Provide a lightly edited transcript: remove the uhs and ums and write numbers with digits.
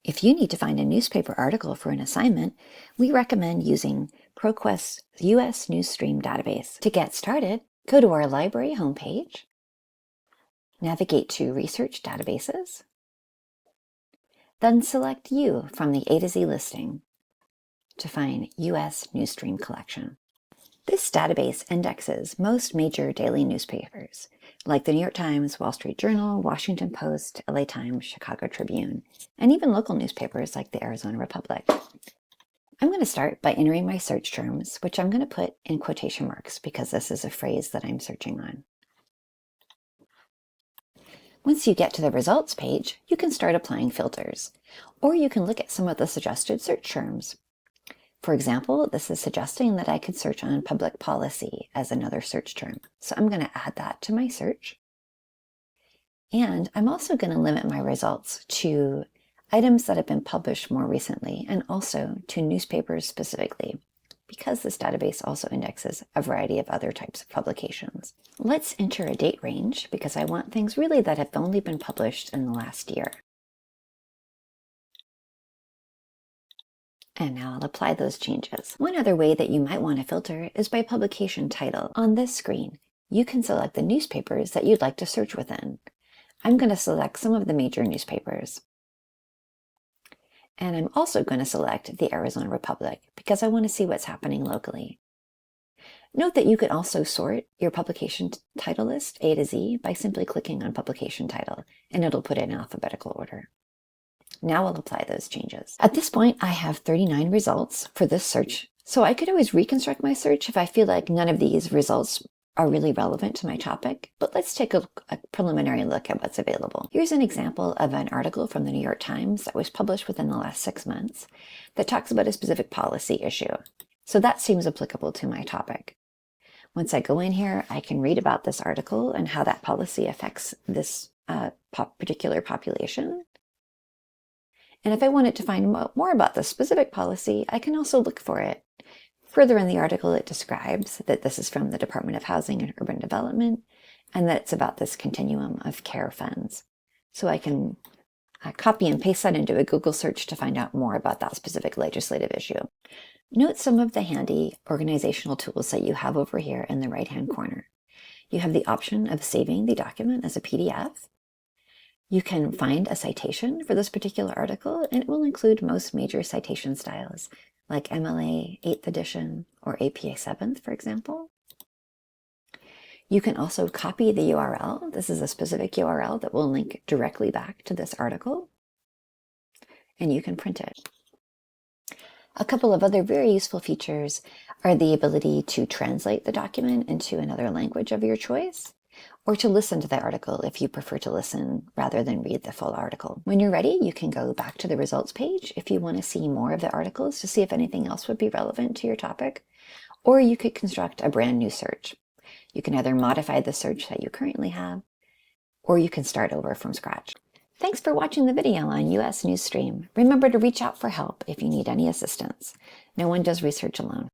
If you need to find a newspaper article for an assignment, we recommend using ProQuest's US Newsstream database. To get started, go to our library homepage, navigate to Research Databases, then select U from the A to Z listing to find US Newsstream Collection. This database indexes most major daily newspapers, like the New York Times, Wall Street Journal, Washington Post, LA Times, Chicago Tribune, and even local newspapers like the Arizona Republic. I'm going to start by entering my search terms, which I'm going to put in quotation marks because this is a phrase that I'm searching on. Once you get to the results page, you can start applying filters, or you can look at some of the suggested search terms. For example, this is suggesting that I could search on public policy as another search term. So I'm going to add that to my search. And I'm also going to limit my results to items that have been published more recently and also to newspapers specifically, because this database also indexes a variety of other types of publications. Let's enter a date range because I want things really that have only been published in the last year. And now I'll apply those changes. One other way that you might want to filter is by publication title. On this screen, you can select the newspapers that you'd like to search within. I'm going to select some of the major newspapers. And I'm also going to select the Arizona Republic because I want to see what's happening locally. Note that you could also sort your publication title list A to Z by simply clicking on publication title, and it'll put it in alphabetical order. Now I'll apply those changes. At this point, I have 39 results for this search, so I could always reconstruct my search if I feel like none of these results are really relevant to my topic, but let's take a preliminary look at what's available. Here's an example of an article from the New York Times that was published within the last 6 months that talks about a specific policy issue. So that seems applicable to my topic. Once I go in here, I can read about this article and how that policy affects this particular population. And if I wanted to find more about the specific policy, I can also look for it. Further in the article, it describes that this is from the Department of Housing and Urban Development, and that it's about this continuum of care funds. So I can copy and paste that into a Google search to find out more about that specific legislative issue. Note some of the handy organizational tools that you have over here in the right-hand corner. You have the option of saving the document as a PDF. You can find a citation for this particular article, and it will include most major citation styles, like MLA 8th edition or APA 7th, for example. You can also copy the URL. This is a specific URL that will link directly back to this article, and you can print it. A couple of other very useful features are the ability to translate the document into another language of your choice, or to listen to the article if you prefer to listen rather than read the full article. When you're ready, you can go back to the results page if you want to see more of the articles to see if anything else would be relevant to your topic, or you could construct a brand new search. You can either modify the search that you currently have, or you can start over from scratch. Thanks for watching the video on US Newsstream. Remember to reach out for help if you need any assistance. No one does research alone.